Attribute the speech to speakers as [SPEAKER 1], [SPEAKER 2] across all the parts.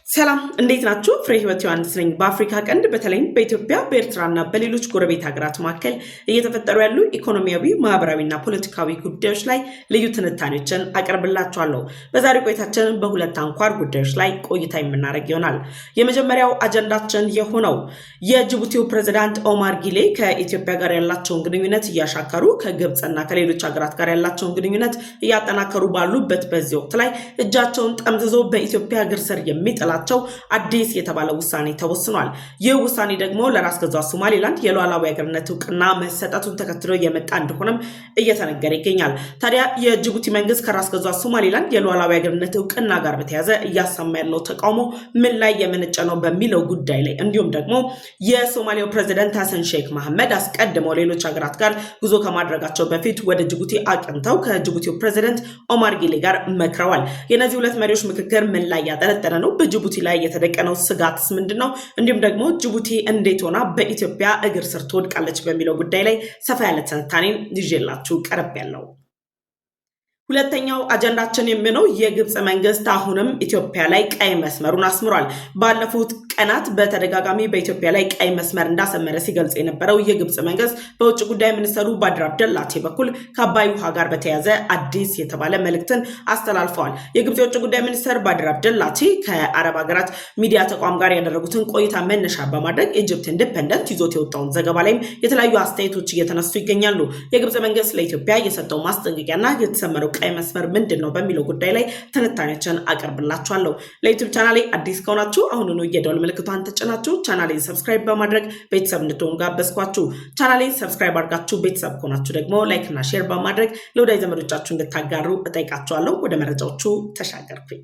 [SPEAKER 1] ሰላም እንዴት ናችሁ? ፍሬ ህይወት ዮሐንስ ነኝ። በአፍሪካ ቀንድ በተለይም በኢትዮጵያ በኤርትራና በሌሎች ጎረቤት ሀገራት መካከል እየተፈጠሩ ያሉ ኢኮኖሚያዊ፣ ማህበራዊና ፖለቲካዊ ጉዳዮች ላይ ልዩ ትንታኔዎችን አቀርብላችኋለሁ። በዛሬው ቆይታችን በሁለት አንኳር ጉዳዮች ላይ ቆይታ የምናደርግ ይሆናል። የመጀመሪያው አጀንዳችን የሆነው የጅቡቲው ፕሬዝዳንት ኦማር ጊሌ ከኢትዮጵያ ጋር ያላቸውን ግንኙነት እያሻከሩ ከግብፅና ከሌሎች ሀገራት ጋር ያላቸውን ግንኙነት እያጠናከሩ ባሉበት በዚህ ወቅት ላይ እጃቸውን ጠምዝዞ በኢትዮጵያ እግር ስር የሚጥላ አዲስ የተባለ ውሳኔ ተወስኗል። ይህ ውሳኔ ደግሞ ለራስ ገዟ ሶማሌላንድ የሉዓላዊ ሀገርነት እውቅና መሰጠቱን ተከትሎ የመጣ እንደሆነም እየተነገረ ይገኛል። ታዲያ የጅቡቲ መንግስት ከራስ ገዟ ሶማሌላንድ የሉዓላዊ ሀገርነት እውቅና ጋር በተያያዘ እያሰማ ያለው ተቃውሞ ምን ላይ የመነጨ ነው በሚለው ጉዳይ ላይ እንዲሁም ደግሞ የሶማሊያው ፕሬዝዳንት ሐሰን ሼክ መሐመድ አስቀድመው ሌሎች ሀገራት ጋር ጉዞ ከማድረጋቸው በፊት ወደ ጅቡቲ አቅንተው ከጅቡቲው ፕሬዝዳንት ኦማር ጊሌ ጋር መክረዋል። የነዚህ ሁለት መሪዎች ምክክር ምን ላይ ያጠነጠነ ነው? ጅቡቲ ላይ የተደቀነው ስጋትስ ምንድነው? እንዲሁም ደግሞ ጅቡቲ እንዴት ሆና በኢትዮጵያ እግር ስር ትወድቃለች በሚለው ጉዳይ ላይ ሰፋ ያለ ትንታኔን ይዤላችሁ ቀርቤያለሁ። ሁለተኛው አጀንዳችን የሚሆነው የግብፅ መንግስት አሁንም ኢትዮጵያ ላይ ቀይ መስመሩን አስምሯል። ባለፉት ቀናት በተደጋጋሚ በኢትዮጵያ ላይ ቀይ መስመር እንዳሰመረ ሲገልጽ የነበረው የግብፅ መንግስት በውጭ ጉዳይ ሚኒስትሩ ባድር አብደላቲ በኩል ከአባይ ውሃ ጋር በተያያዘ አዲስ የተባለ መልእክትን አስተላልፈዋል። የግብፅ የውጭ ጉዳይ ሚኒስትር ባድር አብደላቲ ከአረብ ሀገራት ሚዲያ ተቋም ጋር ያደረጉትን ቆይታ መነሻ በማድረግ ኢጅፕት ኢንዲፔንደንት ይዞት የወጣውን ዘገባ ላይም የተለያዩ አስተያየቶች እየተነሱ ይገኛሉ። የግብፅ መንግስት ለኢትዮጵያ የሰጠው ማስጠንቀቂያና የተሰመረው ቀይ መስመር ምንድነው በሚለው ጉዳይ ላይ ትንታኔዎችን አቀርብላችኋለሁ። ለዩቲዩብ ቻናሌ አዲስ ከሆናችሁ አሁኑኑ የደወል ምልክቷን ተጭናችሁ ቻናሌን ሰብስክራይብ በማድረግ ቤተሰብ እንድትሆኑ ጋበዝኳችሁ። ቻናሌን ሰብስክራይብ አድርጋችሁ ቤተሰብ ከሆናችሁ ደግሞ ላይክ እና ሼር በማድረግ ለወዳጅ ዘመዶቻችሁ እንድታጋሩ እጠይቃችኋለሁ። ወደ መረጃዎቹ ተሻገርኩኝ።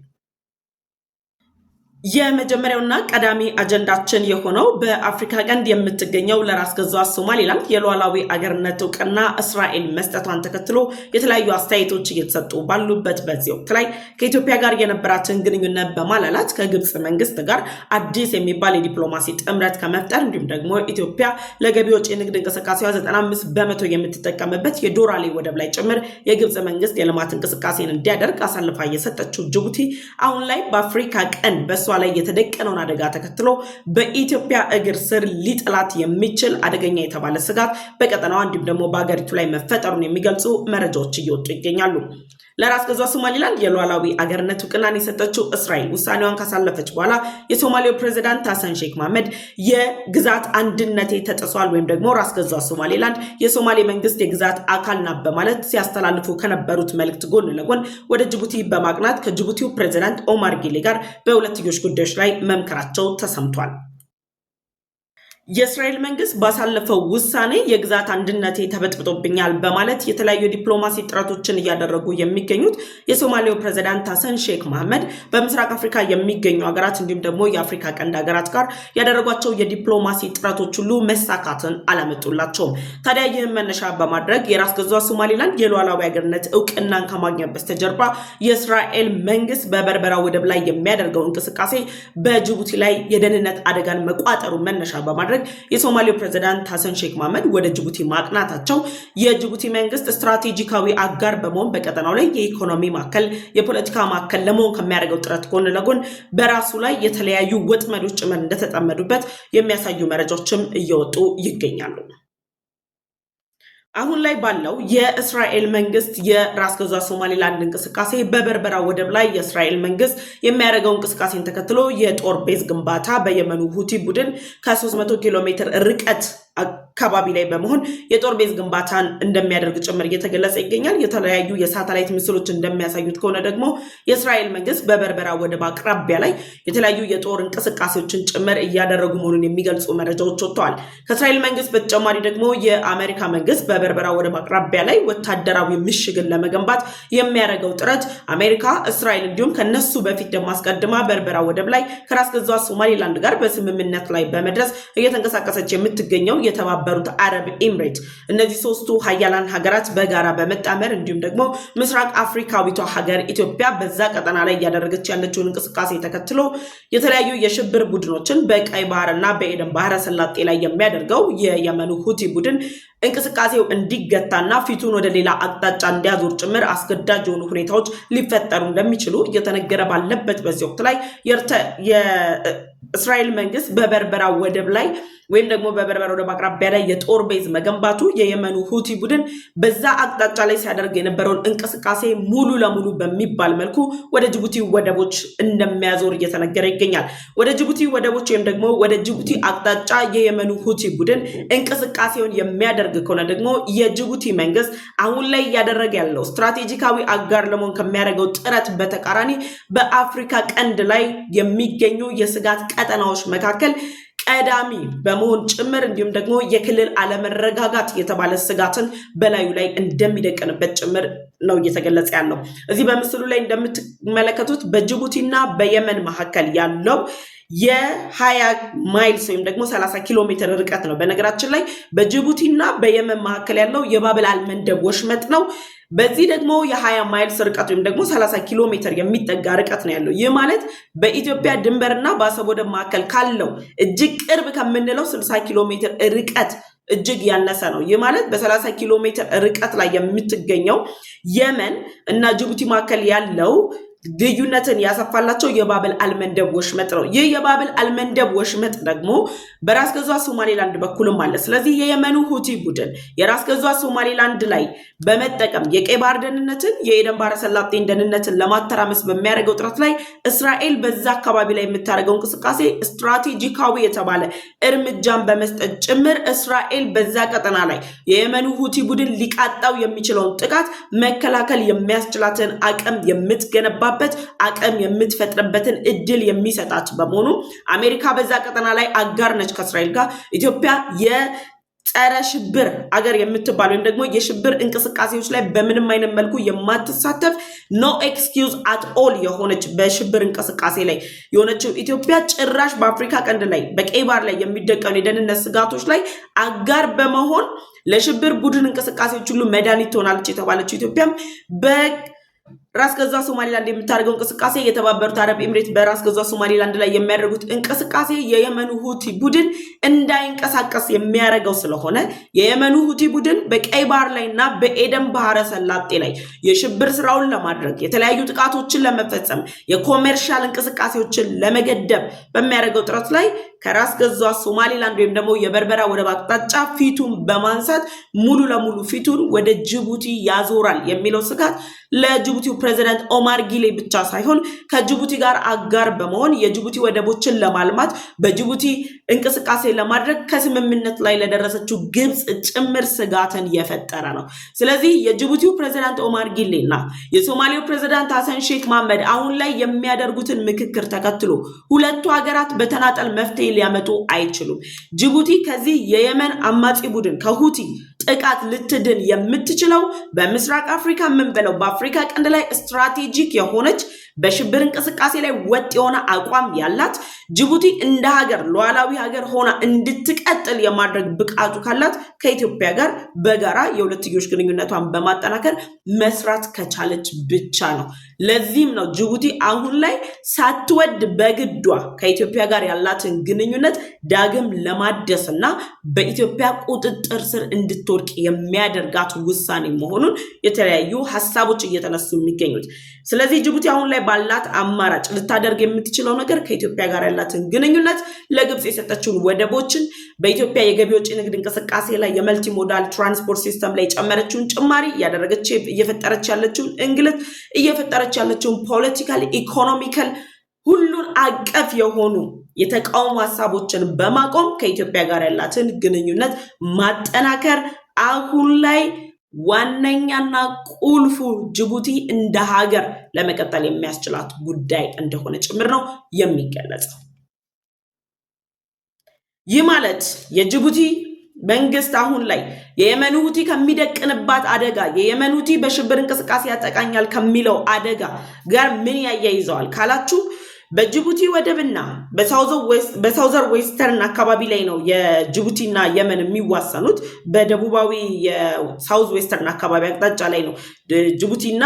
[SPEAKER 1] የመጀመሪያውና ቀዳሚ አጀንዳችን የሆነው በአፍሪካ ቀንድ የምትገኘው ለራስ ገዟ ሶማሌላንድ የሉዓላዊ አገርነት እውቅና እስራኤል መስጠቷን ተከትሎ የተለያዩ አስተያየቶች እየተሰጡ ባሉበት በዚህ ወቅት ላይ ከኢትዮጵያ ጋር የነበራትን ግንኙነት በማላላት ከግብፅ መንግስት ጋር አዲስ የሚባል የዲፕሎማሲ ጥምረት ከመፍጠር እንዲሁም ደግሞ ኢትዮጵያ ለገቢ ወጪ ንግድ እንቅስቃሴዋ 95 በመቶ የምትጠቀምበት የዶራሌ ወደብ ላይ ጭምር የግብፅ መንግስት የልማት እንቅስቃሴን እንዲያደርግ አሳልፋ የሰጠችው ጅቡቲ አሁን ላይ በአፍሪካ ቀንድ በሷ ላይ የተደቀነውን አደጋ ተከትሎ በኢትዮጵያ እግር ስር ሊጥላት የሚችል አደገኛ የተባለ ስጋት በቀጠናዋ እንዲሁም ደግሞ በአገሪቱ ላይ መፈጠሩን የሚገልጹ መረጃዎች እየወጡ ይገኛሉ። ለራስ ገዟ ሶማሌላንድ የሉዓላዊ አገርነት እውቅናን የሰጠችው እስራኤል ውሳኔዋን ካሳለፈች በኋላ የሶማሊያው ፕሬዝዳንት ሐሰን ሼክ መሐመድ የግዛት አንድነቴ ተጥሷል ወይም ደግሞ ራስ ገዟ ሶማሌላንድ የሶማሌ መንግስት የግዛት አካል ናት በማለት ሲያስተላልፉ ከነበሩት መልእክት ጎን ለጎን ወደ ጅቡቲ በማቅናት ከጅቡቲው ፕሬዝዳንት ኦማር ጊሌ ጋር በሁለትዮሽ ጉዳዮች ላይ መምከራቸው ተሰምቷል። የእስራኤል መንግስት ባሳለፈው ውሳኔ የግዛት አንድነቴ ተበጥብጦብኛል በማለት የተለያዩ ዲፕሎማሲ ጥረቶችን እያደረጉ የሚገኙት የሶማሊያው ፕሬዝዳንት ሐሰን ሼክ መሐመድ በምስራቅ አፍሪካ የሚገኙ ሀገራት እንዲሁም ደግሞ የአፍሪካ ቀንድ ሀገራት ጋር ያደረጓቸው የዲፕሎማሲ ጥረቶች ሁሉ መሳካትን አላመጡላቸውም። ታዲያ ይህን መነሻ በማድረግ የራስ ገዟ ሶማሌላንድ የሉዓላዊ ሀገርነት እውቅናን ከማግኘት በስተጀርባ የእስራኤል መንግስት በበርበራ ወደብ ላይ የሚያደርገው እንቅስቃሴ በጅቡቲ ላይ የደህንነት አደጋን መቋጠሩ መነሻ በማድረግ የሶማሊያው ፕሬዝዳንት ሐሰን ሼክ መሐመድ ወደ ጅቡቲ ማቅናታቸው የጅቡቲ መንግስት ስትራቴጂካዊ አጋር በመሆን በቀጠናው ላይ የኢኮኖሚ ማዕከል፣ የፖለቲካ ማዕከል ለመሆን ከሚያደርገው ጥረት ጎን ለጎን በራሱ ላይ የተለያዩ ወጥመዶች ጭምር እንደተጠመዱበት የሚያሳዩ መረጃዎችም እየወጡ ይገኛሉ። አሁን ላይ ባለው የእስራኤል መንግስት የራስ ገዟ ሶማሌላንድ እንቅስቃሴ በበርበራ ወደብ ላይ የእስራኤል መንግስት የሚያደርገው እንቅስቃሴን ተከትሎ የጦር ቤዝ ግንባታ በየመኑ ሁቲ ቡድን ከ300 ኪሎ ሜትር ርቀት አካባቢ ላይ በመሆን የጦር ቤዝ ግንባታን እንደሚያደርግ ጭምር እየተገለጸ ይገኛል። የተለያዩ የሳተላይት ምስሎች እንደሚያሳዩት ከሆነ ደግሞ የእስራኤል መንግስት በበርበራ ወደብ አቅራቢያ ላይ የተለያዩ የጦር እንቅስቃሴዎችን ጭምር እያደረጉ መሆኑን የሚገልጹ መረጃዎች ወጥተዋል። ከእስራኤል መንግስት በተጨማሪ ደግሞ የአሜሪካ መንግስት በበርበራ ወደብ አቅራቢያ ላይ ወታደራዊ ምሽግን ለመገንባት የሚያደርገው ጥረት አሜሪካ፣ እስራኤል እንዲሁም ከነሱ በፊት ደግሞ አስቀድማ በርበራ ወደብ ላይ ከራስ ገዟ ሶማሌላንድ ጋር በስምምነት ላይ በመድረስ እየተንቀሳቀሰች የምትገኘው የተባበሩት አረብ ኤምሬት። እነዚህ ሶስቱ ሀያላን ሀገራት በጋራ በመጣመር እንዲሁም ደግሞ ምስራቅ አፍሪካዊቷ ሀገር ኢትዮጵያ በዛ ቀጠና ላይ እያደረገች ያለችውን እንቅስቃሴ ተከትሎ የተለያዩ የሽብር ቡድኖችን በቀይ ባህርና በኤደን ባህረ ሰላጤ ላይ የሚያደርገው የየመኑ ሁቲ ቡድን እንቅስቃሴው እንዲገታና ፊቱን ወደ ሌላ አቅጣጫ እንዲያዞር ጭምር አስገዳጅ የሆኑ ሁኔታዎች ሊፈጠሩ እንደሚችሉ እየተነገረ ባለበት በዚህ ወቅት ላይ የእስራኤል መንግስት በበርበራ ወደብ ላይ ወይም ደግሞ በበርበራ ወደብ አቅራቢያ ላይ የጦር ቤዝ መገንባቱ የየመኑ ሁቲ ቡድን በዛ አቅጣጫ ላይ ሲያደርግ የነበረውን እንቅስቃሴ ሙሉ ለሙሉ በሚባል መልኩ ወደ ጅቡቲ ወደቦች እንደሚያዞር እየተነገረ ይገኛል። ወደ ጅቡቲ ወደቦች ወይም ደግሞ ወደ ጅቡቲ አቅጣጫ የየመኑ ሁቲ ቡድን እንቅስቃሴውን የሚያደርግ ከሆነ ደግሞ የጅቡቲ መንግስት አሁን ላይ እያደረገ ያለው ስትራቴጂካዊ አጋር ለመሆን ከሚያደርገው ጥረት በተቃራኒ በአፍሪካ ቀንድ ላይ የሚገኙ የስጋት ቀጠናዎች መካከል ቀዳሚ በመሆን ጭምር እንዲሁም ደግሞ የክልል አለመረጋጋት የተባለ ስጋትን በላዩ ላይ እንደሚደቀንበት ጭምር ነው እየተገለጸ ያለው። እዚህ በምስሉ ላይ እንደምትመለከቱት በጅቡቲና በየመን መካከል ያለው የ20 ማይልስ ወይም ደግሞ 30 ኪሎ ሜትር ርቀት ነው። በነገራችን ላይ በጅቡቲና በየመን መካከል ያለው የባብል አልመንደብ ወሽመጥ ነው። በዚህ ደግሞ የ20 ማይልስ ርቀት ወይም ደግሞ 30 ኪሎ ሜትር የሚጠጋ ርቀት ነው ያለው። ይህ ማለት በኢትዮጵያ ድንበርና በአሰብ ወደብ መካከል ካለው እጅግ ቅርብ ከምንለው 60 ኪሎ ሜትር ርቀት እጅግ ያነሰ ነው። ይህ ማለት በ30 ኪሎ ሜትር ርቀት ላይ የምትገኘው የመን እና ጅቡቲ መካከል ያለው ልዩነትን ያሰፋላቸው የባብል አልመንደብ ወሽመጥ ነው። ይህ የባብል አልመንደብ ወሽመጥ ደግሞ በራስ ገዟ ሶማሌላንድ በኩልም አለ። ስለዚህ የየመኑ ሁቲ ቡድን የራስ ገዟ ሶማሌላንድ ላይ በመጠቀም የቀይ ባህር ደህንነትን የኤደን ባህረ ሰላጤን ደህንነትን ለማተራመስ በሚያደርገው ጥረት ላይ እስራኤል በዛ አካባቢ ላይ የምታደርገው እንቅስቃሴ ስትራቴጂካዊ የተባለ እርምጃን በመስጠት ጭምር እስራኤል በዛ ቀጠና ላይ የየመኑ ሁቲ ቡድን ሊቃጣው የሚችለውን ጥቃት መከላከል የሚያስችላትን አቅም የምትገነባ አቅም የምትፈጥርበትን እድል የሚሰጣት በመሆኑ አሜሪካ በዛ ቀጠና ላይ አጋር ነች ከእስራኤል ጋር። ኢትዮጵያ የጸረ ሽብር አገር የምትባል ወይም ደግሞ የሽብር እንቅስቃሴዎች ላይ በምንም አይነት መልኩ የማትሳተፍ ኖ ኤክስኪውዝ አት ኦል የሆነች በሽብር እንቅስቃሴ ላይ የሆነችው ኢትዮጵያ ጭራሽ በአፍሪካ ቀንድ ላይ በቀይ ባህር ላይ የሚደቀኑ የደህንነት ስጋቶች ላይ አጋር በመሆን ለሽብር ቡድን እንቅስቃሴዎች ሁሉ መድኃኒት ትሆናለች የተባለችው ኢትዮጵያም ራስ ገዟ ሶማሌላንድ የምታደርገው እንቅስቃሴ የተባበሩት አረብ ኤምሬት በራስ ገዟ ሶማሌላንድ ላይ የሚያደርጉት እንቅስቃሴ የየመኑ ሁቲ ቡድን እንዳይንቀሳቀስ የሚያደርገው ስለሆነ የየመኑ ሁቲ ቡድን በቀይ ባህር ላይና በኤደን ባህረ ሰላጤ ላይ የሽብር ስራውን ለማድረግ የተለያዩ ጥቃቶችን ለመፈጸም የኮሜርሻል እንቅስቃሴዎችን ለመገደብ በሚያደርገው ጥረት ላይ ከራስ ገዟ ሶማሌላንድ ወይም ደግሞ የበርበራ ወደብ አቅጣጫ ፊቱን በማንሳት ሙሉ ለሙሉ ፊቱን ወደ ጅቡቲ ያዞራል የሚለው ስጋት ለጅቡቲው ፕሬዝዳንት ኦማር ጊሌ ብቻ ሳይሆን ከጅቡቲ ጋር አጋር በመሆን የጅቡቲ ወደቦችን ለማልማት በጅቡቲ እንቅስቃሴ ለማድረግ ከስምምነት ላይ ለደረሰችው ግብጽ ጭምር ስጋትን የፈጠረ ነው። ስለዚህ የጅቡቲው ፕሬዝዳንት ኦማር ጊሌና የሶማሌው ፕሬዝዳንት ሐሰን ሼክ መሐመድ አሁን ላይ የሚያደርጉትን ምክክር ተከትሎ ሁለቱ ሀገራት በተናጠል መፍትሄ ሊያመጡ አይችሉም። ጅቡቲ ከዚህ የየመን አማጺ ቡድን ከሁቲ ጥቃት ልትድን የምትችለው በምስራቅ አፍሪካ የምንበለው በአፍሪካ ቀንድ ላይ ስትራቴጂክ የሆነች በሽብር እንቅስቃሴ ላይ ወጥ የሆነ አቋም ያላት ጅቡቲ እንደ ሀገር ሉዓላዊ ሀገር ሆና እንድትቀጥል የማድረግ ብቃቱ ካላት ከኢትዮጵያ ጋር በጋራ የሁለትዮሽ ግንኙነቷን በማጠናከር መስራት ከቻለች ብቻ ነው። ለዚህም ነው ጅቡቲ አሁን ላይ ሳትወድ በግዷ ከኢትዮጵያ ጋር ያላትን ግንኙነት ዳግም ለማደስና በኢትዮጵያ ቁጥጥር ስር እንድትወድቅ የሚያደርጋት ውሳኔ መሆኑን የተለያዩ ሀሳቦች እየተነሱ የሚገኙት። ስለዚህ ጅቡቲ አሁን ላይ ባላት አማራጭ ልታደርግ የምትችለው ነገር ከኢትዮጵያ ጋር ያላትን ግንኙነት፣ ለግብጽ የሰጠችውን ወደቦችን፣ በኢትዮጵያ የገቢ ወጪ ንግድ እንቅስቃሴ ላይ የመልቲ ሞዳል ትራንስፖርት ሲስተም ላይ ጨመረችውን ጭማሪ እያደረገች እየፈጠረች ያለችውን እንግልት እየፈጠረች ያለችውን ፖለቲካል ኢኮኖሚካል ሁሉን አቀፍ የሆኑ የተቃውሞ ሀሳቦችን በማቆም ከኢትዮጵያ ጋር ያላትን ግንኙነት ማጠናከር አሁን ላይ ዋነኛና ቁልፉ ጅቡቲ እንደ ሀገር ለመቀጠል የሚያስችላት ጉዳይ እንደሆነ ጭምር ነው የሚገለጸው። ይህ ማለት የጅቡቲ መንግስት አሁን ላይ የየመን ሁቲ ከሚደቅንባት አደጋ የየመን ሁቲ በሽብር እንቅስቃሴ ያጠቃኛል ከሚለው አደጋ ጋር ምን ያያይዘዋል ካላችሁ በጅቡቲ ወደብና በሳውዘር ዌስተርን አካባቢ ላይ ነው የጅቡቲና የመን የሚዋሰኑት። በደቡባዊ የሳውዝ ዌስተርን አካባቢ አቅጣጫ ላይ ነው ጅቡቲና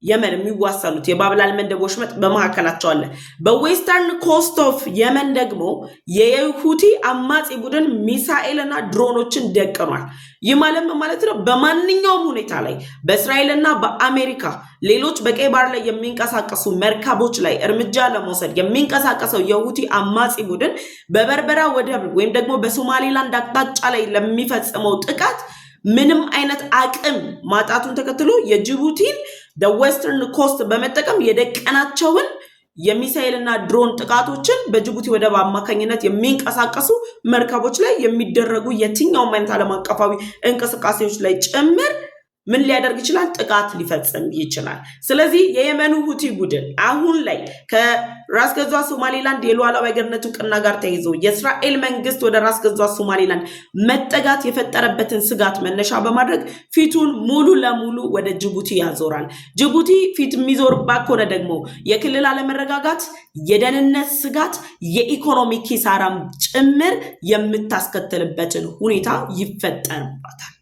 [SPEAKER 1] የመን የሚዋሰኑት። የባብላል መንደብ ወሽመጥ በመካከላቸው አለ። በዌስተርን ኮስት ኦፍ የመን ደግሞ የሁቲ አማጺ ቡድን ሚሳኤልና ድሮኖችን ደቅኗል። ይህ ማለት ነው በማንኛውም ሁኔታ ላይ በእስራኤልና በአሜሪካ ሌሎች በቀይ ባህር ላይ የሚንቀሳቀሱ መርከቦች ላይ እርምጃ ለመውሰድ የሚንቀሳቀሰው የሁቲ አማጺ ቡድን በበርበራ ወደብ ወይም ደግሞ በሶማሌላንድ አቅጣጫ ላይ ለሚፈጽመው ጥቃት ምንም አይነት አቅም ማጣቱን ተከትሎ የጅቡቲን ዌስተርን ኮስት በመጠቀም የደቀናቸውን የሚሳኤልና ድሮን ጥቃቶችን በጅቡቲ ወደብ አማካኝነት የሚንቀሳቀሱ መርከቦች ላይ የሚደረጉ የትኛውም አይነት ዓለም አቀፋዊ እንቅስቃሴዎች ላይ ጭምር ምን ሊያደርግ ይችላል? ጥቃት ሊፈጽም ይችላል። ስለዚህ የየመኑ ሁቲ ቡድን አሁን ላይ ከራስ ገዟ ሶማሌላንድ የሉዓላዊ ሀገርነት እውቅና ጋር ተይዞ የእስራኤል መንግስት ወደ ራስ ገዟ ሶማሌላንድ መጠጋት የፈጠረበትን ስጋት መነሻ በማድረግ ፊቱን ሙሉ ለሙሉ ወደ ጅቡቲ ያዞራል። ጅቡቲ ፊት የሚዞርባት ከሆነ ደግሞ የክልል አለመረጋጋት፣ የደህንነት ስጋት፣ የኢኮኖሚ ኪሳራም ጭምር የምታስከትልበትን ሁኔታ ይፈጠርባታል።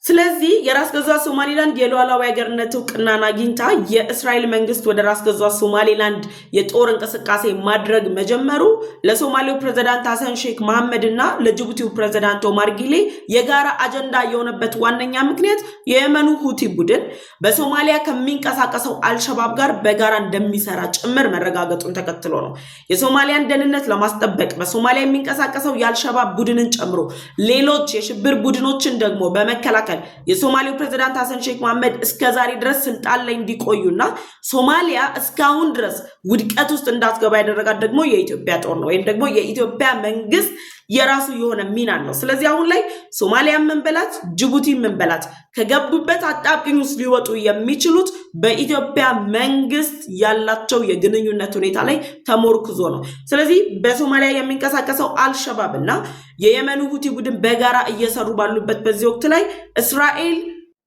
[SPEAKER 1] ስለዚህ የራስ ገዟ ሶማሌላንድ የሉዓላዊ ሀገርነት እውቅናን አግኝታ የእስራኤል መንግስት ወደ ራስ ገዟ ሶማሌላንድ የጦር እንቅስቃሴ ማድረግ መጀመሩ ለሶማሌው ፕሬዝዳንት ሐሰን ሼክ መሐመድ እና ለጅቡቲው ፕሬዝዳንት ኦማር ጊሌ የጋራ አጀንዳ የሆነበት ዋነኛ ምክንያት የየመኑ ሁቲ ቡድን በሶማሊያ ከሚንቀሳቀሰው አልሸባብ ጋር በጋራ እንደሚሰራ ጭምር መረጋገጡን ተከትሎ ነው። የሶማሊያን ደህንነት ለማስጠበቅ በሶማሊያ የሚንቀሳቀሰው የአልሸባብ ቡድንን ጨምሮ ሌሎች የሽብር ቡድኖችን ደግሞ በመከላከል የሶማሌው ፕሬዝዳንት ሐሰን ሼክ መሐመድ እስከዛሬ ድረስ ስልጣን ላይ እንዲቆዩና ሶማሊያ እስካሁን ድረስ ውድቀት ውስጥ እንዳትገባ ያደረጋት ደግሞ የኢትዮጵያ ጦር ነው ወይም ደግሞ የኢትዮጵያ መንግስት የራሱ የሆነ ሚና ነው። ስለዚህ አሁን ላይ ሶማሊያ መንበላት ጅቡቲ መንበላት ከገቡበት አጣብቂኝ ውስጥ ሊወጡ የሚችሉት በኢትዮጵያ መንግስት ያላቸው የግንኙነት ሁኔታ ላይ ተሞርክዞ ነው። ስለዚህ በሶማሊያ የሚንቀሳቀሰው አልሸባብ እና የየመኑ ሁቲ ቡድን በጋራ እየሰሩ ባሉበት በዚህ ወቅት ላይ እስራኤል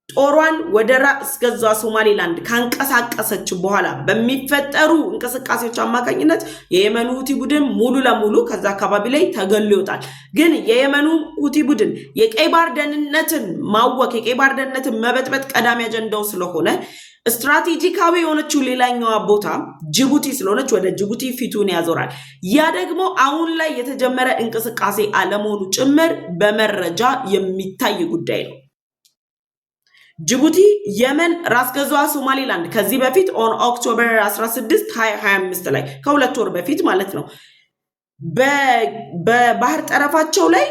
[SPEAKER 1] ጦሯን ወደ ራስ ገዟ ሶማሌላንድ ካንቀሳቀሰች በኋላ በሚፈጠሩ እንቅስቃሴዎች አማካኝነት የየመኑ ሁቲ ቡድን ሙሉ ለሙሉ ከዛ አካባቢ ላይ ተገሎ ይወጣል። ግን የየመኑ ሁቲ ቡድን የቀይ ባህር ደህንነትን ማወክ የቀይ ባህር ደህንነትን መበጥበጥ ቀዳሚ አጀንዳው ስለሆነ ስትራቴጂካዊ የሆነችው ሌላኛዋ ቦታ ጅቡቲ ስለሆነች ወደ ጅቡቲ ፊቱን ያዞራል። ያ ደግሞ አሁን ላይ የተጀመረ እንቅስቃሴ አለመሆኑ ጭምር በመረጃ የሚታይ ጉዳይ ነው። ጅቡቲ፣ የመን፣ ራስ ገዟ ሶማሌላንድ ከዚህ በፊት ኦን ኦክቶበር 16 2025 ላይ ከሁለት ወር በፊት ማለት ነው በባህር ጠረፋቸው ላይ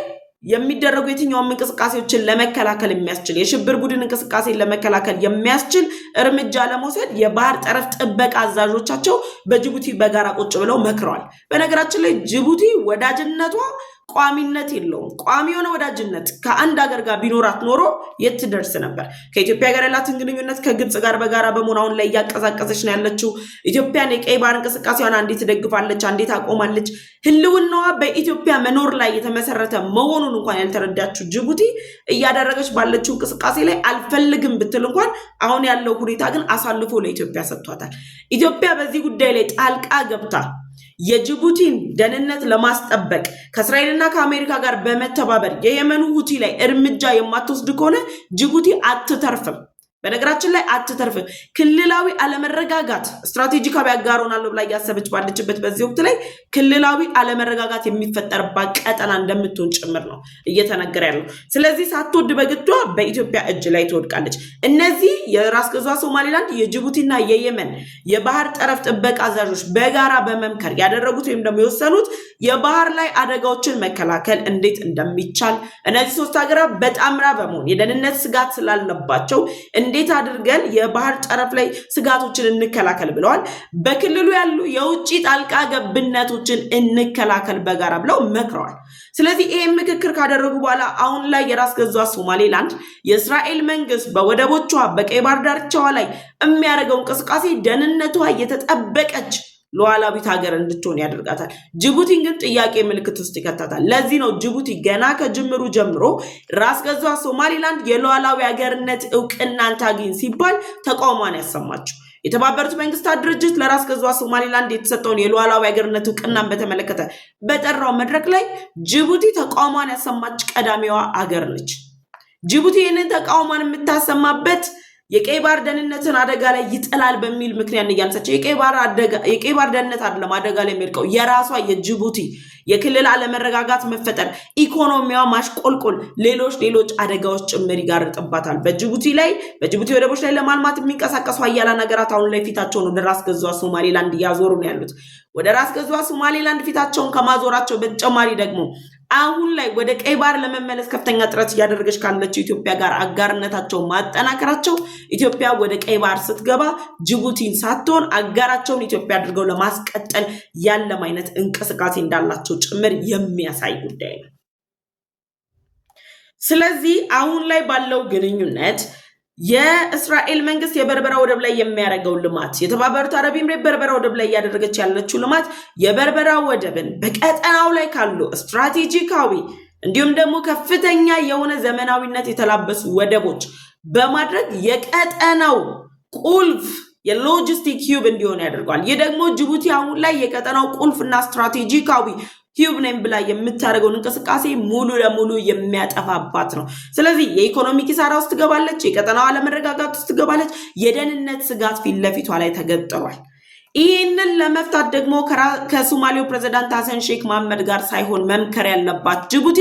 [SPEAKER 1] የሚደረጉ የትኛውም እንቅስቃሴዎችን ለመከላከል የሚያስችል የሽብር ቡድን እንቅስቃሴን ለመከላከል የሚያስችል እርምጃ ለመውሰድ የባህር ጠረፍ ጥበቃ አዛዦቻቸው በጅቡቲ በጋራ ቁጭ ብለው መክረዋል። በነገራችን ላይ ጅቡቲ ወዳጅነቷ ቋሚነት የለውም። ቋሚ የሆነ ወዳጅነት ከአንድ ሀገር ጋር ቢኖራት ኖሮ የት ትደርስ ነበር? ከኢትዮጵያ ጋር ያላትን ግንኙነት ከግብጽ ጋር በጋራ በመሆን አሁን ላይ እያቀዛቀዘች ነው ያለችው። ኢትዮጵያን የቀይ ባህር እንቅስቃሴዋን አንዴ ትደግፋለች፣ አንዴ ታቆማለች። ህልውናዋ በኢትዮጵያ መኖር ላይ የተመሰረተ መሆኑን እንኳን ያልተረዳችው ጅቡቲ እያደረገች ባለችው እንቅስቃሴ ላይ አልፈልግም ብትል እንኳን አሁን ያለው ሁኔታ ግን አሳልፎ ለኢትዮጵያ ሰጥቷታል። ኢትዮጵያ በዚህ ጉዳይ ላይ ጣልቃ ገብታ የጅቡቲን ደህንነት ለማስጠበቅ ከእስራኤልና ከአሜሪካ ጋር በመተባበር የየመኑ ሁቲ ላይ እርምጃ የማትወስድ ከሆነ ጅቡቲ አትተርፍም። በነገራችን ላይ አትተርፍም። ክልላዊ አለመረጋጋት ስትራቴጂካዊ አጋሮናል ብላ እያሰበች ባለችበት በዚህ ወቅት ላይ ክልላዊ አለመረጋጋት የሚፈጠርባት ቀጠና እንደምትሆን ጭምር ነው እየተነገረ ያለው። ስለዚህ ሳትወድ በግዷ በኢትዮጵያ እጅ ላይ ትወድቃለች። እነዚህ የራስ ገዟ ሶማሌላንድ የጅቡቲና የየመን የባህር ጠረፍ ጥበቃ አዛዦች በጋራ በመምከር ያደረጉት ወይም ደግሞ የወሰኑት የባህር ላይ አደጋዎችን መከላከል እንዴት እንደሚቻል እነዚህ ሶስት ሀገራት በጣምራ በመሆን የደህንነት ስጋት ስላለባቸው እንዴት አድርገን የባህር ጠረፍ ላይ ስጋቶችን እንከላከል ብለዋል። በክልሉ ያሉ የውጭ ጣልቃ ገብነቶችን እንከላከል በጋራ ብለው መክረዋል። ስለዚህ ይሄ ምክክር ካደረጉ በኋላ አሁን ላይ የራስ ገዟ ሶማሌላንድ የእስራኤል መንግስት በወደቦቿ በቀይ ባህር ዳርቻዋ ላይ የሚያደርገው እንቅስቃሴ ደህንነቷ የተጠበቀች ሉዓላዊት ሀገር እንድትሆን ያደርጋታል። ጅቡቲን ግን ጥያቄ ምልክት ውስጥ ይከታታል። ለዚህ ነው ጅቡቲ ገና ከጅምሩ ጀምሮ ራስ ገዟ ሶማሌላንድ የሉዓላዊ ሀገርነት እውቅናን ታግኝ ሲባል ተቃውሟን ያሰማችው። የተባበሩት መንግስታት ድርጅት ለራስ ገዟ ሶማሌላንድ የተሰጠውን የሉዓላዊ ሀገርነት እውቅናን በተመለከተ በጠራው መድረክ ላይ ጅቡቲ ተቃውሟን ያሰማች ቀዳሚዋ አገር ነች። ጅቡቲ ይህንን ተቃውሟን የምታሰማበት የቀይ ባህር ደህንነትን አደጋ ላይ ይጥላል በሚል ምክንያት እያነሳቸው የቀይ ባህር ደህንነት አይደለም አደጋ ላይ የሚወድቀው የራሷ የጅቡቲ የክልል አለመረጋጋት መፈጠር፣ ኢኮኖሚዋ ማሽቆልቆል፣ ሌሎች አደጋዎች ጭምር ይጋርጥባታል። በጅቡቲ ወደቦች ላይ ለማልማት የሚንቀሳቀሱ ሀያላን ሀገራት አሁን ላይ ፊታቸውን ወደ ራስ ገዟ ሶማሌላንድ እያዞሩ ነው ያሉት። ወደ ራስ ገዟ ሶማሌላንድ ፊታቸውን ከማዞራቸው በተጨማሪ ደግሞ አሁን ላይ ወደ ቀይ ባህር ለመመለስ ከፍተኛ ጥረት እያደረገች ካለችው ኢትዮጵያ ጋር አጋርነታቸውን ማጠናከራቸው ኢትዮጵያ ወደ ቀይ ባህር ስትገባ ጅቡቲን ሳትሆን አጋራቸውን ኢትዮጵያ አድርገው ለማስቀጠል ያለም አይነት እንቅስቃሴ እንዳላቸው ጭምር የሚያሳይ ጉዳይ ነው። ስለዚህ አሁን ላይ ባለው ግንኙነት የእስራኤል መንግስት የበርበራ ወደብ ላይ የሚያደርገው ልማት የተባበሩት አረብ ኤምሬት በርበራ ወደብ ላይ እያደረገች ያለችው ልማት የበርበራ ወደብን በቀጠናው ላይ ካሉ ስትራቴጂካዊ እንዲሁም ደግሞ ከፍተኛ የሆነ ዘመናዊነት የተላበሱ ወደቦች በማድረግ የቀጠናው ቁልፍ የሎጂስቲክ ሂብ እንዲሆን ያደርገዋል። ይህ ደግሞ ጅቡቲ አሁን ላይ የቀጠናው ቁልፍና ስትራቴጂካዊ ሂብ ነኝ ብላ የምታደርገውን እንቅስቃሴ ሙሉ ለሙሉ የሚያጠፋባት ነው። ስለዚህ የኢኮኖሚ ኪሳራ ውስጥ ትገባለች፣ የቀጠናው አለመረጋጋት ውስጥ ትገባለች፣ የደህንነት ስጋት ፊት ለፊቷ ላይ ተገጥሯል። ይህንን ለመፍታት ደግሞ ከሶማሌው ፕሬዝዳንት ሐሰን ሼክ መሐመድ ጋር ሳይሆን መምከር ያለባት ጅቡቲ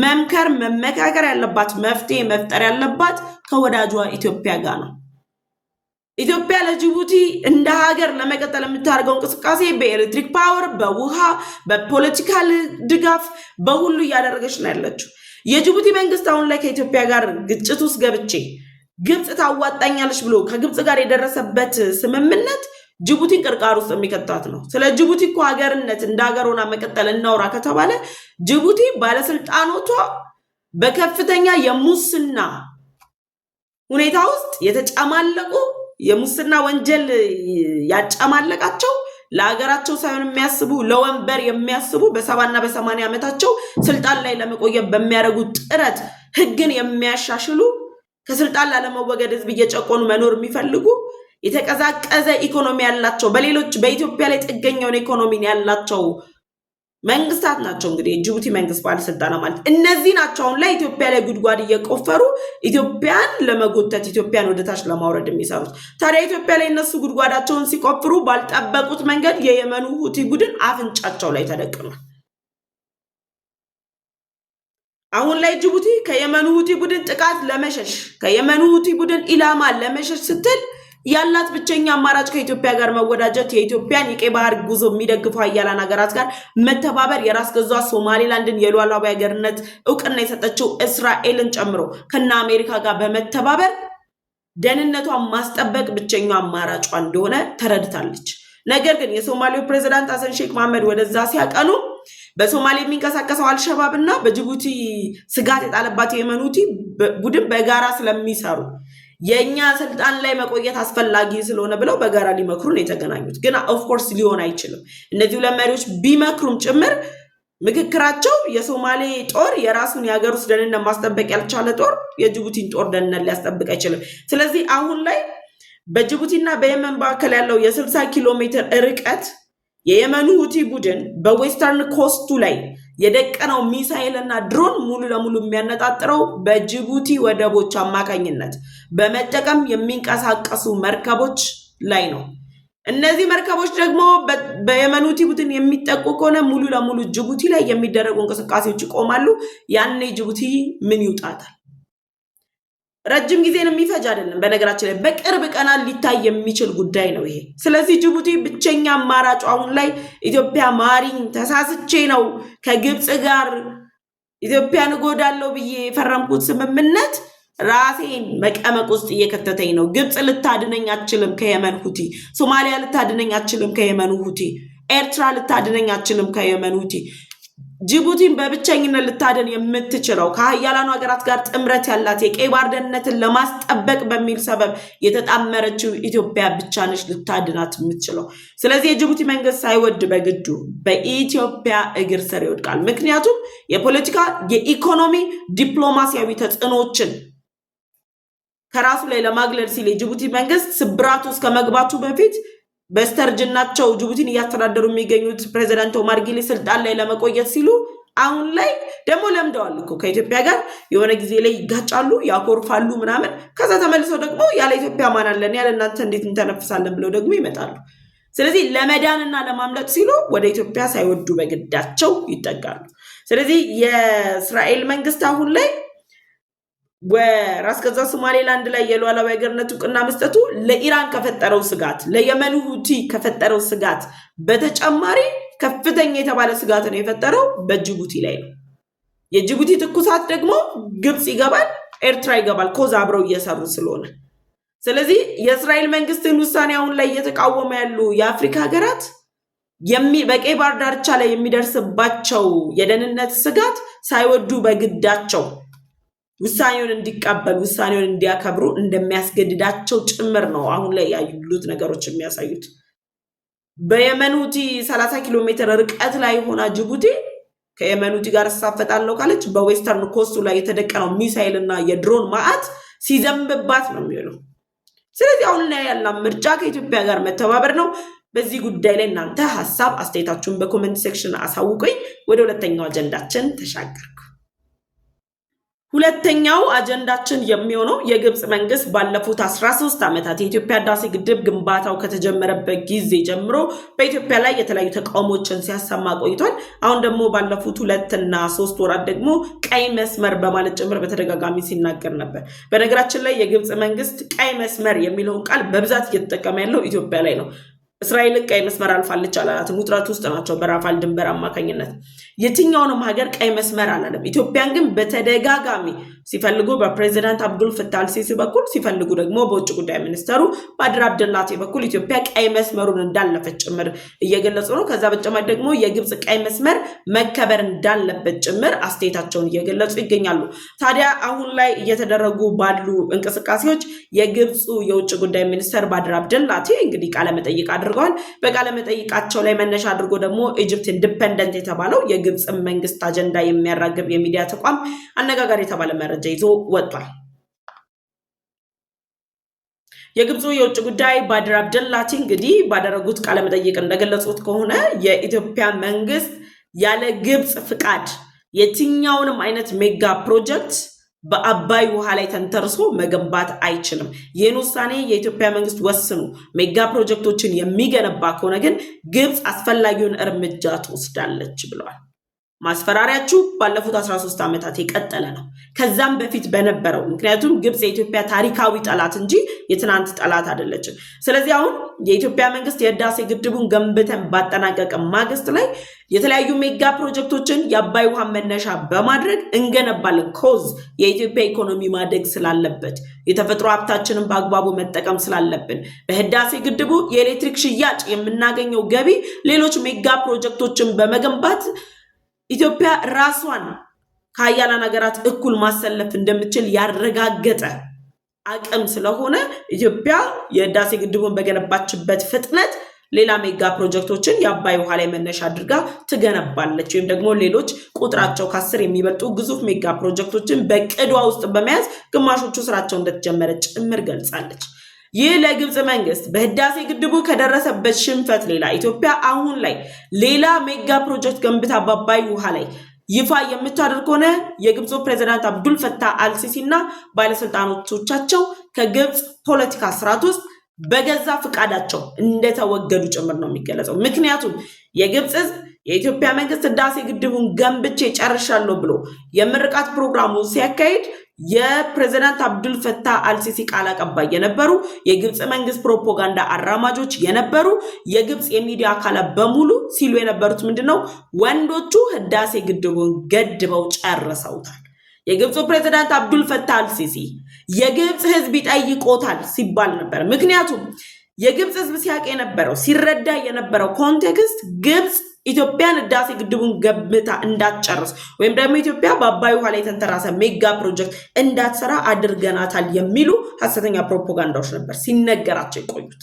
[SPEAKER 1] መመካከር ያለባት መፍትሄ መፍጠር ያለባት ከወዳጇ ኢትዮጵያ ጋር ነው። ኢትዮጵያ ለጅቡቲ እንደ ሀገር ለመቀጠል የምታደርገው እንቅስቃሴ በኤሌክትሪክ ፓወር፣ በውሃ፣ በፖለቲካል ድጋፍ በሁሉ እያደረገች ነው ያለችው። የጅቡቲ መንግስት አሁን ላይ ከኢትዮጵያ ጋር ግጭት ውስጥ ገብቼ ግብጽ ታዋጣኛለች ብሎ ከግብጽ ጋር የደረሰበት ስምምነት ጅቡቲን ቅርቃር ውስጥ የሚከታት ነው። ስለ ጅቡቲ እኮ ሀገርነት እንደ ሀገር ሆና መቀጠል እናውራ ከተባለ ጅቡቲ ባለስልጣኖቿ በከፍተኛ የሙስና ሁኔታ ውስጥ የተጨማለቁ የሙስና ወንጀል ያጨማለቃቸው ለሀገራቸው ሳይሆን የሚያስቡ ለወንበር የሚያስቡ በ70 እና በ80 ዓመታቸው ስልጣን ላይ ለመቆየት በሚያደርጉት ጥረት ህግን የሚያሻሽሉ ከስልጣን ላለመወገድ ህዝብ እየጨቆኑ መኖር የሚፈልጉ የተቀዛቀዘ ኢኮኖሚ ያላቸው በኢትዮጵያ ላይ ጥገኛውን ኢኮኖሚ ያላቸው መንግስታት ናቸው። እንግዲህ የጅቡቲ መንግስት ባለስልጣናት ማለት እነዚህ ናቸው። አሁን ላይ ኢትዮጵያ ላይ ጉድጓድ እየቆፈሩ ኢትዮጵያን ለመጎተት ኢትዮጵያን ወደታች ለማውረድ የሚሰሩት። ታዲያ ኢትዮጵያ ላይ እነሱ ጉድጓዳቸውን ሲቆፍሩ ባልጠበቁት መንገድ የየመኑ ሁቲ ቡድን አፍንጫቸው ላይ ተደቅኗል። አሁን ላይ ጅቡቲ ከየመኑ ሁቲ ቡድን ጥቃት ለመሸሽ ከየመኑ ሁቲ ቡድን ኢላማ ለመሸሽ ስትል ያላት ብቸኛ አማራጭ ከኢትዮጵያ ጋር መወዳጀት፣ የኢትዮጵያን የቀይ ባህር ጉዞ የሚደግፉ ሀያላን ሀገራት ጋር መተባበር፣ የራስ ገዟ ሶማሌላንድን የሉዓላዊ ሀገርነት እውቅና የሰጠችው እስራኤልን ጨምሮ ከነ አሜሪካ ጋር በመተባበር ደህንነቷን ማስጠበቅ ብቸኛው አማራጯ እንደሆነ ተረድታለች። ነገር ግን የሶማሌው ፕሬዝዳንት ሐሰን ሼክ መሐመድ ወደዛ ሲያቀኑ በሶማሌ የሚንቀሳቀሰው አልሸባብ እና በጅቡቲ ስጋት የጣለባት የየመን ሁቲ ቡድን በጋራ ስለሚሰሩ የኛ ስልጣን ላይ መቆየት አስፈላጊ ስለሆነ ብለው በጋራ ሊመክሩ ነው የተገናኙት። ግን ኦፍኮርስ ሊሆን አይችልም። እነዚህ ሁለት መሪዎች ቢመክሩም ጭምር ምክክራቸው የሶማሌ ጦር የራሱን የሀገር ውስጥ ደህንነት ማስጠበቅ ያልቻለ ጦር የጅቡቲን ጦር ደህንነት ሊያስጠብቅ አይችልም። ስለዚህ አሁን ላይ በጅቡቲና በየመን መካከል ያለው የ60 ኪሎ ሜትር ርቀት የየመኑ ሁቲ ቡድን በዌስተርን ኮስቱ ላይ የደቀነው ሚሳኤልና ድሮን ሙሉ ለሙሉ የሚያነጣጥረው በጅቡቲ ወደቦች አማካኝነት በመጠቀም የሚንቀሳቀሱ መርከቦች ላይ ነው። እነዚህ መርከቦች ደግሞ በየመን ሁቲ ቡድን የሚጠቁ ከሆነ ሙሉ ለሙሉ ጅቡቲ ላይ የሚደረጉ እንቅስቃሴዎች ይቆማሉ። ያኔ ጅቡቲ ምን ይውጣታል? ረጅም ጊዜን የሚፈጅ አይደለም። በነገራችን ላይ በቅርብ ቀናት ሊታይ የሚችል ጉዳይ ነው ይሄ። ስለዚህ ጅቡቲ ብቸኛ አማራጭ አሁን ላይ ኢትዮጵያ ማሪኝ ተሳስቼ ነው ከግብጽ ጋር ኢትዮጵያን እጎዳለሁ ብዬ የፈረምኩት ስምምነት ራሴን መቀመቅ ውስጥ እየከተተኝ ነው። ግብጽ ልታድነኝ አትችልም ከየመን ሁቲ፣ ሶማሊያ ልታድነኝ አትችልም ከየመን ሁቲ፣ ኤርትራ ልታድነኝ አትችልም ከየመን ሁቲ። ጅቡቲን በብቸኝነት ልታድን የምትችለው ከሀያላኑ ሀገራት ጋር ጥምረት ያላት የቀይ ባህር ደህንነትን ለማስጠበቅ በሚል ሰበብ የተጣመረችው ኢትዮጵያ ብቻ ነች ልታድናት የምትችለው። ስለዚህ የጅቡቲ መንግስት ሳይወድ በግዱ በኢትዮጵያ እግር ስር ይወድቃል። ምክንያቱም የፖለቲካ፣ የኢኮኖሚ፣ ዲፕሎማሲያዊ ተጽዕኖዎችን ከራሱ ላይ ለማግለል ሲል የጅቡቲ መንግስት ስብራቱ እስከ መግባቱ በፊት በስተርጅናቸው ጅቡቲን እያስተዳደሩ የሚገኙት ፕሬዚዳንት ኦማር ጊሌ ስልጣን ላይ ለመቆየት ሲሉ አሁን ላይ ደግሞ ለምደዋል እኮ ከኢትዮጵያ ጋር የሆነ ጊዜ ላይ ይጋጫሉ፣ ያኮርፋሉ ምናምን። ከዛ ተመልሰው ደግሞ ያለ ኢትዮጵያ ማን አለን ያለ እናንተ እንዴት እንተነፍሳለን ብለው ደግሞ ይመጣሉ። ስለዚህ ለመዳንና ለማምለጥ ሲሉ ወደ ኢትዮጵያ ሳይወዱ በግዳቸው ይጠጋሉ። ስለዚህ የእስራኤል መንግስት አሁን ላይ ወራስ ገዛ ሶማሌላንድ ላይ የሉዓላዊ ሀገርነት እውቅና መስጠቱ ለኢራን ከፈጠረው ስጋት፣ ለየመኑ ሁቲ ከፈጠረው ስጋት በተጨማሪ ከፍተኛ የተባለ ስጋት ነው የፈጠረው በጅቡቲ ላይ ነው። የጅቡቲ ትኩሳት ደግሞ ግብጽ ይገባል፣ ኤርትራ ይገባል፣ ኮዝ አብረው እየሰሩ ስለሆነ። ስለዚህ የእስራኤል መንግስትን ውሳኔ አሁን ላይ እየተቃወሙ ያሉ የአፍሪካ ሀገራት በቀይ ባህር ዳርቻ ላይ የሚደርስባቸው የደህንነት ስጋት ሳይወዱ በግዳቸው ውሳኔውን እንዲቀበሉ ውሳኔውን እንዲያከብሩ እንደሚያስገድዳቸው ጭምር ነው አሁን ላይ ያሉት ነገሮች የሚያሳዩት። በየመን ሁቲ 30 ኪሎ ሜትር ርቀት ላይ ሆና ጅቡቲ ከየመን ሁቲ ጋር ተሳፈጣለሁ ካለች በዌስተርን ኮስቱ ላይ የተደቀነው ሚሳኤል እና የድሮን ማዕት ሲዘንብባት ነው የሚሆነው። ስለዚህ አሁን ላይ ያለ ምርጫ ከኢትዮጵያ ጋር መተባበር ነው። በዚህ ጉዳይ ላይ እናንተ ሐሳብ አስተያየታችሁን በኮሜንት ሴክሽን አሳውቁኝ። ወደ ሁለተኛው አጀንዳችን ተሻገርኩ። ሁለተኛው አጀንዳችን የሚሆነው የግብጽ መንግስት ባለፉት 13 ዓመታት የኢትዮጵያ ህዳሴ ግድብ ግንባታው ከተጀመረበት ጊዜ ጀምሮ በኢትዮጵያ ላይ የተለያዩ ተቃውሞችን ሲያሰማ ቆይቷል። አሁን ደግሞ ባለፉት 2 እና 3 ወራት ደግሞ ቀይ መስመር በማለት ጭምር በተደጋጋሚ ሲናገር ነበር። በነገራችን ላይ የግብጽ መንግስት ቀይ መስመር የሚለውን ቃል በብዛት እየተጠቀመ ያለው ኢትዮጵያ ላይ ነው። እስራኤል ቀይ መስመር አልፋለች አላላትም። ውጥረት ውስጥ ናቸው በራፋል ድንበር አማካኝነት። የትኛውንም ሀገር ቀይ መስመር አላለም። ኢትዮጵያን ግን በተደጋጋሚ ሲፈልጉ በፕሬዚዳንት አብዱል ፈታህ አልሲሲ በኩል ሲፈልጉ ደግሞ በውጭ ጉዳይ ሚኒስተሩ ባድር አብደላቲ በኩል ኢትዮጵያ ቀይ መስመሩን እንዳለፈች ጭምር እየገለጹ ነው። ከዛ በተጨማሪ ደግሞ የግብጽ ቀይ መስመር መከበር እንዳለበት ጭምር አስተያየታቸውን እየገለጹ ይገኛሉ። ታዲያ አሁን ላይ እየተደረጉ ባሉ እንቅስቃሴዎች የግብጹ የውጭ ጉዳይ ሚኒስተር ባድር አብደላቲ እንግዲህ ቃለ መጠይቅ አድርገዋል። በቃለ መጠይቃቸው ላይ መነሻ አድርጎ ደግሞ ኢጅፕት ኢንዲፔንደንት የተባለው የግብጽ መንግስት አጀንዳ የሚያራግብ የሚዲያ ተቋም አነጋጋሪ የተባለ መረጃ ይዞ ወጥቷል። የግብፁ የውጭ ጉዳይ ባድር አብደላቲ እንግዲህ ባደረጉት ቃለ መጠይቅ እንደገለጹት ከሆነ የኢትዮጵያ መንግስት ያለ ግብጽ ፍቃድ የትኛውንም አይነት ሜጋ ፕሮጀክት በአባይ ውሃ ላይ ተንተርሶ መገንባት አይችልም። ይህን ውሳኔ የኢትዮጵያ መንግስት ወስኑ ሜጋ ፕሮጀክቶችን የሚገነባ ከሆነ ግን ግብጽ አስፈላጊውን እርምጃ ትወስዳለች ብለዋል። ማስፈራሪያችሁ ባለፉት 13 ዓመታት የቀጠለ ነው። ከዛም በፊት በነበረው ምክንያቱም ግብጽ የኢትዮጵያ ታሪካዊ ጠላት እንጂ የትናንት ጠላት አይደለችም። ስለዚህ አሁን የኢትዮጵያ መንግስት የህዳሴ ግድቡን ገንብተን ባጠናቀቀ ማግስት ላይ የተለያዩ ሜጋ ፕሮጀክቶችን የአባይ ውሃ መነሻ በማድረግ እንገነባለን። ኮዝ የኢትዮጵያ ኢኮኖሚ ማደግ ስላለበት የተፈጥሮ ሀብታችንን በአግባቡ መጠቀም ስላለብን በህዳሴ ግድቡ የኤሌክትሪክ ሽያጭ የምናገኘው ገቢ ሌሎች ሜጋ ፕሮጀክቶችን በመገንባት ኢትዮጵያ ራሷን ከሀያላን ሀገራት እኩል ማሰለፍ እንደምትችል ያረጋገጠ አቅም ስለሆነ ኢትዮጵያ የህዳሴ ግድቡን በገነባችበት ፍጥነት ሌላ ሜጋ ፕሮጀክቶችን የአባይ ውሃ ላይ መነሻ አድርጋ ትገነባለች ወይም ደግሞ ሌሎች ቁጥራቸው ከ10 የሚበልጡ ግዙፍ ሜጋ ፕሮጀክቶችን በቅዷ ውስጥ በመያዝ ግማሾቹ ስራቸው እንደተጀመረ ጭምር ገልጻለች። ይህ ለግብጽ መንግስት በህዳሴ ግድቡ ከደረሰበት ሽንፈት ሌላ ኢትዮጵያ አሁን ላይ ሌላ ሜጋ ፕሮጀክት ገንብታ በአባይ ውሃ ላይ ይፋ የምታደርግ ሆነ የግብፁ ፕሬዚዳንት አብዱል ፈታህ አልሲሲ እና ባለስልጣኖቻቸው ከግብጽ ፖለቲካ ስርዓት ውስጥ በገዛ ፍቃዳቸው እንደተወገዱ ጭምር ነው የሚገለጸው። ምክንያቱም የግብጽ ህዝብ የኢትዮጵያ መንግስት ህዳሴ ግድቡን ገንብቼ ጨርሻለሁ ብሎ የምርቃት ፕሮግራሙ ሲያካሂድ የፕሬዚዳንት አብዱል ፈታህ አልሲሲ ቃል አቀባይ የነበሩ የግብጽ መንግስት ፕሮፓጋንዳ አራማጆች የነበሩ የግብጽ የሚዲያ አካላት በሙሉ ሲሉ የነበሩት ምንድነው? ወንዶቹ ህዳሴ ግድቡን ገድበው ጨርሰውታል። የግብፁ ፕሬዚዳንት አብዱል ፈታህ አልሲሲ የግብጽ ህዝብ ይጠይቆታል ሲባል ነበር። ምክንያቱም የግብጽ ህዝብ ሲያውቅ የነበረው ሲረዳ የነበረው ኮንቴክስት ግብጽ ኢትዮጵያን ህዳሴ ግድቡን ገንብታ እንዳትጨርስ ወይም ደግሞ ኢትዮጵያ በአባይ ውሃ ላይ የተንተራሰ ሜጋ ፕሮጀክት እንዳትሰራ አድርገናታል የሚሉ ሐሰተኛ ፕሮፓጋንዳዎች ነበር ሲነገራቸው የቆዩት።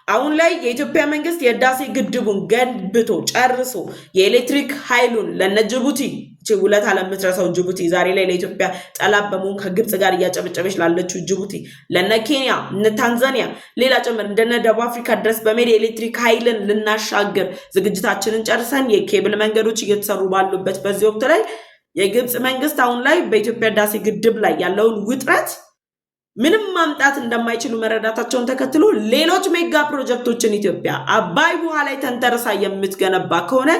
[SPEAKER 1] አሁን ላይ የኢትዮጵያ መንግስት የህዳሴ ግድቡን ገንብቶ ጨርሶ የኤሌክትሪክ ኃይሉን ለነጅቡቲ ውለታ ለምትረሳው ጅቡቲ ዛሬ ላይ ለኢትዮጵያ ጠላት በመሆን ከግብጽ ጋር እያጨበጨበች ላለችው ጅቡቲ ለነ ኬንያ እነ ታንዛኒያ ሌላ ጭምር እንደነ ደቡብ አፍሪካ ድረስ በመሄድ የኤሌክትሪክ ኃይልን ልናሻገር ዝግጅታችንን ጨርሰን የኬብል መንገዶች እየተሰሩ ባሉበት በዚህ ወቅት ላይ የግብጽ መንግስት አሁን ላይ በኢትዮጵያ ህዳሴ ግድብ ላይ ያለውን ውጥረት ምንም ማምጣት እንደማይችሉ መረዳታቸውን ተከትሎ ሌሎች ሜጋ ፕሮጀክቶችን ኢትዮጵያ አባይ ውሃ ላይ ተንተርሳ የምትገነባ ከሆነ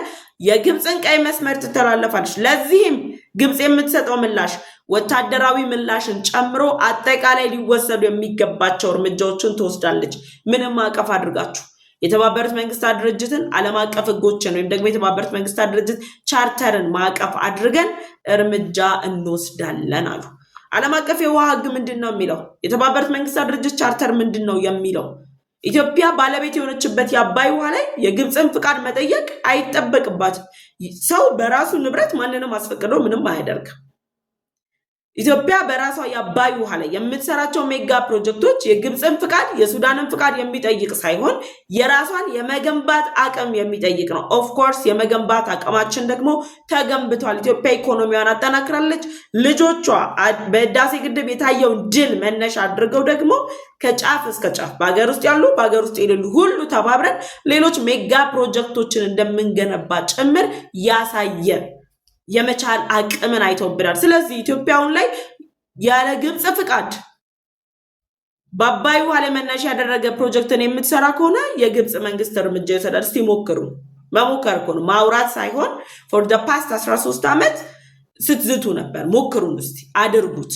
[SPEAKER 1] የግብጽን ቀይ መስመር ትተላለፋለች። ለዚህም ግብጽ የምትሰጠው ምላሽ ወታደራዊ ምላሽን ጨምሮ አጠቃላይ ሊወሰዱ የሚገባቸው እርምጃዎችን ትወስዳለች። ምንም ማዕቀፍ አድርጋችሁ የተባበሩት መንግስታት ድርጅትን ዓለም አቀፍ ህጎችን ወይም ደግሞ የተባበሩት መንግስታት ድርጅት ቻርተርን ማዕቀፍ አድርገን እርምጃ እንወስዳለን አሉ። ዓለም አቀፍ የውሃ ህግ ምንድነው የሚለው? የተባበሩት መንግስታት ድርጅት ቻርተር ምንድነው የሚለው? ኢትዮጵያ ባለቤት የሆነችበት የአባይ ውሃ ላይ የግብጽን ፍቃድ መጠየቅ አይጠበቅባትም። ሰው በራሱ ንብረት ማንንም አስፈቅዶ ምንም አያደርግም። ኢትዮጵያ በራሷ የአባይ ውሃ ላይ የምትሰራቸው ሜጋ ፕሮጀክቶች የግብጽን ፍቃድ የሱዳንን ፍቃድ የሚጠይቅ ሳይሆን የራሷን የመገንባት አቅም የሚጠይቅ ነው። ኦፍ ኮርስ የመገንባት አቅማችን ደግሞ ተገንብቷል። ኢትዮጵያ ኢኮኖሚዋን አጠናክራለች። ልጆቿ በህዳሴ ግድብ የታየውን ድል መነሻ አድርገው ደግሞ ከጫፍ እስከ ጫፍ በሀገር ውስጥ ያሉ በሀገር ውስጥ የሌሉ ሁሉ ተባብረን ሌሎች ሜጋ ፕሮጀክቶችን እንደምንገነባ ጭምር ያሳየ የመቻል አቅምን አይተውብናል። ስለዚህ ኢትዮጵያውን ላይ ያለ ግብጽ ፍቃድ በአባይ ውሃ ላይ መነሻ ያደረገ ፕሮጀክትን የምትሰራ ከሆነ የግብጽ መንግስት እርምጃ ይወስዳል። እስቲ ሞክሩ። መሞከር እኮ ነው ማውራት ሳይሆን for the past 13 ዓመት ስትዝቱ ነበር። ሞክሩን እስቲ አድርጉት።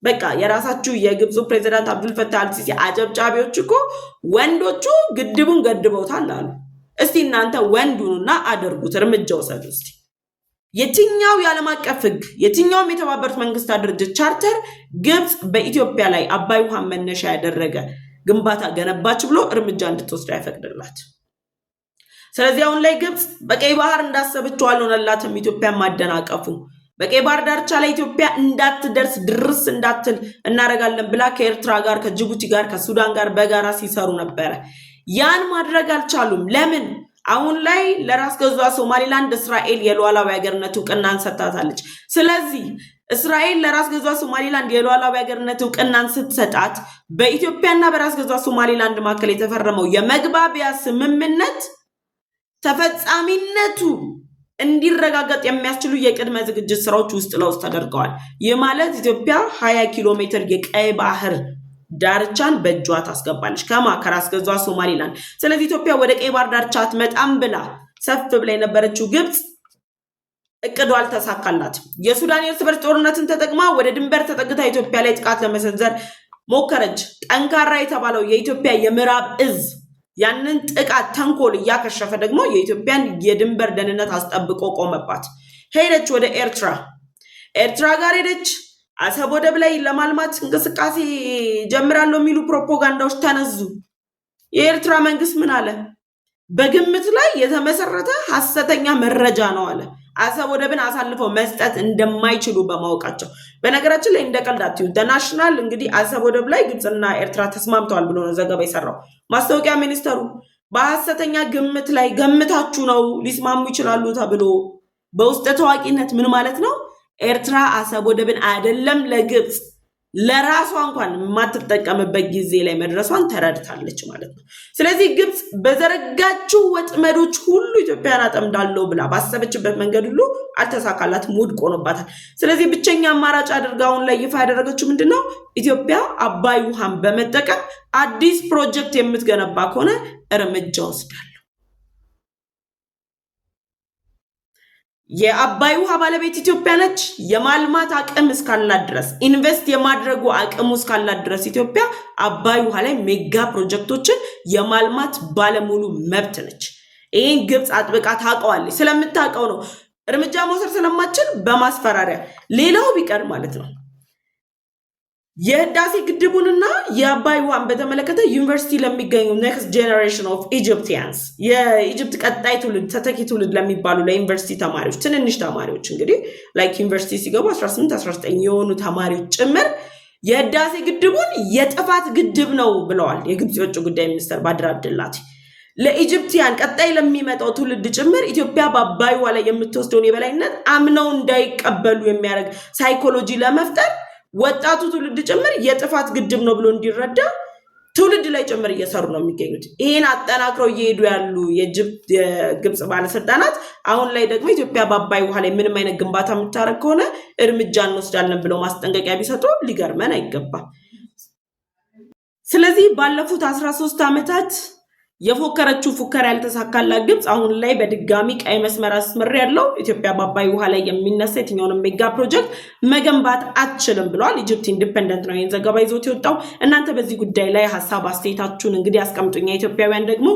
[SPEAKER 1] በቃ የራሳችሁ የግብፁ ፕሬዝዳንት አብዱል ፈታህ አልሲሲ አጨብጫቢዎች እኮ ወንዶቹ ግድቡን ገድበውታል አሉ። እስቲ እናንተ ወንዱና አድርጉት፣ እርምጃ ወሰዱ እስቲ። የትኛው የዓለም አቀፍ ህግ የትኛውም የተባበሩት መንግስታት ድርጅት ቻርተር ግብጽ በኢትዮጵያ ላይ አባይ ውሃን መነሻ ያደረገ ግንባታ ገነባች ብሎ እርምጃ እንድትወስድ አይፈቅድላት። ስለዚህ አሁን ላይ ግብጽ በቀይ ባህር እንዳሰበችው አልሆነላትም። ኢትዮጵያ ማደናቀፉ በቀይ ባህር ዳርቻ ላይ ኢትዮጵያ እንዳትደርስ ድርስ እንዳትል እናረጋለን ብላ ከኤርትራ ጋር ከጅቡቲ ጋር ከሱዳን ጋር በጋራ ሲሰሩ ነበረ። ያን ማድረግ አልቻሉም። ለምን? አሁን ላይ ለራስ ገዟ ሶማሊላንድ እስራኤል የሉዓላዊ ሀገርነት እውቅናን ሰጥታታለች። ስለዚህ እስራኤል ለራስ ገዟ ሶማሊላንድ የሉዓላዊ ሀገርነት እውቅናን ስትሰጣት በኢትዮጵያና በራስ ገዟ ሶማሊላንድ መካከል የተፈረመው የመግባቢያ ስምምነት ተፈጻሚነቱ እንዲረጋገጥ የሚያስችሉ የቅድመ ዝግጅት ስራዎች ውስጥ ለውስጥ ተደርገዋል። ይህ ማለት ኢትዮጵያ 20 ኪሎ ሜትር የቀይ ባህር ዳርቻን በእጇ ታስገባለች ከራስ ገዟ ሶማሊላንድ። ስለዚህ ኢትዮጵያ ወደ ቀይ ባህር ዳርቻ አትመጣም ብላ ሰፍ ብላ የነበረችው ግብጽ እቅዷ አልተሳካላት። የሱዳን የእርስ በርስ ጦርነትን ተጠቅማ ወደ ድንበር ተጠግታ ኢትዮጵያ ላይ ጥቃት ለመሰንዘር ሞከረች። ጠንካራ የተባለው የኢትዮጵያ የምዕራብ እዝ ያንን ጥቃት ተንኮል እያከሸፈ ደግሞ የኢትዮጵያን የድንበር ደህንነት አስጠብቆ ቆመባት። ሄደች ወደ ኤርትራ ጋር ሄደች። አሰብ ወደብ ላይ ለማልማት እንቅስቃሴ ጀምራለሁ የሚሉ ፕሮፓጋንዳዎች ተነዙ። የኤርትራ መንግስት ምን አለ? በግምት ላይ የተመሰረተ ሐሰተኛ መረጃ ነው አለ። አሰብ ወደብን አሳልፈው መስጠት እንደማይችሉ በማወቃቸው። በነገራችን ላይ እንደቀልዳት ኢንተርናሽናል እንግዲህ አሰብ ወደብ ላይ ግብጽና ኤርትራ ተስማምተዋል ብሎ ነው ዘገባ የሰራው። ማስታወቂያ ሚኒስተሩ በሐሰተኛ ግምት ላይ ገምታችሁ ነው ሊስማሙ ይችላሉ ተብሎ በውስጥ ታዋቂነት ምን ማለት ነው? ኤርትራ አሰብ ወደብን አይደለም ለግብጽ ለራሷ እንኳን የማትጠቀምበት ጊዜ ላይ መድረሷን ተረድታለች ማለት ነው። ስለዚህ ግብጽ በዘረጋችው ወጥመዶች ሁሉ ኢትዮጵያን አጠምዳለሁ ብላ ባሰበችበት መንገድ ሁሉ አልተሳካላትም፣ ውድቅ ሆኖባታል። ስለዚህ ብቸኛ አማራጭ አድርጋውን ላይ ይፋ ያደረገችው ምንድነው? ኢትዮጵያ አባይ ውሃን በመጠቀም አዲስ ፕሮጀክት የምትገነባ ከሆነ እርምጃ ወስዳለሁ። የአባይ ውሃ ባለቤት ኢትዮጵያ ነች። የማልማት አቅም እስካላት ድረስ ኢንቨስት የማድረጉ አቅሙ እስካላት ድረስ ኢትዮጵያ አባይ ውሃ ላይ ሜጋ ፕሮጀክቶችን የማልማት ባለሙሉ መብት ነች። ይህን ግብጽ አጥብቃ ታውቀዋለች። ስለምታውቀው ነው እርምጃ መውሰድ ስለማትችል በማስፈራሪያ ሌላው ቢቀር ማለት ነው የህዳሴ ግድቡንና የአባይ ውሃን በተመለከተ ዩኒቨርሲቲ ለሚገኙ ኔክስት ጄኔሬሽን ኦፍ ኢጂፕቲያንስ የኢጂፕት ቀጣይ ትውልድ ተተኪ ትውልድ ለሚባሉ ለዩኒቨርሲቲ ተማሪዎች ትንንሽ ተማሪዎች እንግዲህ ላይክ ዩኒቨርሲቲ ሲገቡ 18 19 የሆኑ ተማሪዎች ጭምር የህዳሴ ግድቡን የጥፋት ግድብ ነው ብለዋል የግብጽ የውጭ ጉዳይ ሚኒስትር ባድር አብደላቲ። ለኢጅፕቲያን ቀጣይ ለሚመጣው ትውልድ ጭምር ኢትዮጵያ በአባይ ላይ የምትወስደውን የበላይነት አምነው እንዳይቀበሉ የሚያደርግ ሳይኮሎጂ ለመፍጠር ወጣቱ ትውልድ ጭምር የጥፋት ግድብ ነው ብሎ እንዲረዳ ትውልድ ላይ ጭምር እየሰሩ ነው የሚገኙት። ይሄን አጠናክረው እየሄዱ ያሉ የግብጽ ባለስልጣናት አሁን ላይ ደግሞ ኢትዮጵያ በአባይ ውሃ ላይ ምንም አይነት ግንባታ የምታረግ ከሆነ እርምጃ እንወስዳለን ብለው ማስጠንቀቂያ ቢሰጡ ሊገርመን አይገባም። ስለዚህ ባለፉት 13 ዓመታት የፎከረችው ፉከራ ያልተሳካላት ግብጽ አሁን ላይ በድጋሚ ቀይ መስመር አስመር ያለው ኢትዮጵያ በአባይ ውሃ ላይ የሚነሳ የትኛውንም ሜጋ ፕሮጀክት መገንባት አትችልም ብሏል። ኢጅፕት ኢንዲፔንደንት ነው ይህን ዘገባ ይዞት የወጣው። እናንተ በዚህ ጉዳይ ላይ ሀሳብ አስተያየታችሁን እንግዲህ አስቀምጡኛ። ኢትዮጵያውያን ደግሞ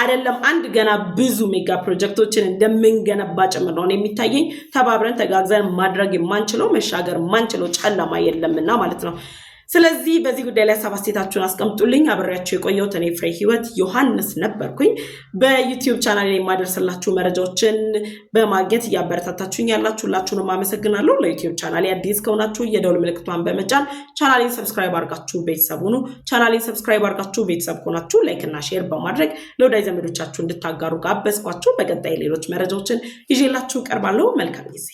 [SPEAKER 1] አይደለም አንድ ገና ብዙ ሜጋ ፕሮጀክቶችን እንደምንገነባ ጭምር ነው የሚታየኝ። ተባብረን ተጋግዘን ማድረግ የማንችለው መሻገር የማንችለው ጨለማ የለምና ማለት ነው። ስለዚህ በዚህ ጉዳይ ላይ ሀሳብ አስተያየታችሁን አስቀምጡልኝ። አብሬያችሁ የቆየሁት እኔ ፍሬ ህይወት ዮሐንስ ነበርኩኝ። በዩቲዩብ ቻናል ላይ የማደርስላችሁ መረጃዎችን በማግኘት እያበረታታችሁኝ ያላችሁላችሁንም አመሰግናለሁ። ለዩቲዩብ ቻናል አዲስ ከሆናችሁ የደውል ምልክቷን በመጫን ቻናሌን ሰብስክራይብ አድርጋችሁ ቤተሰብ ሁኑ። ቻናሌን ሰብስክራይብ አድርጋችሁ ቤተሰብ ከሆናችሁ ላይክ እና ሼር በማድረግ ለወዳጅ ዘመዶቻችሁ እንድታጋሩ ጋበዝኳችሁ። በቀጣይ ሌሎች መረጃዎችን ይዤላችሁ ቀርባለሁ። መልካም ጊዜ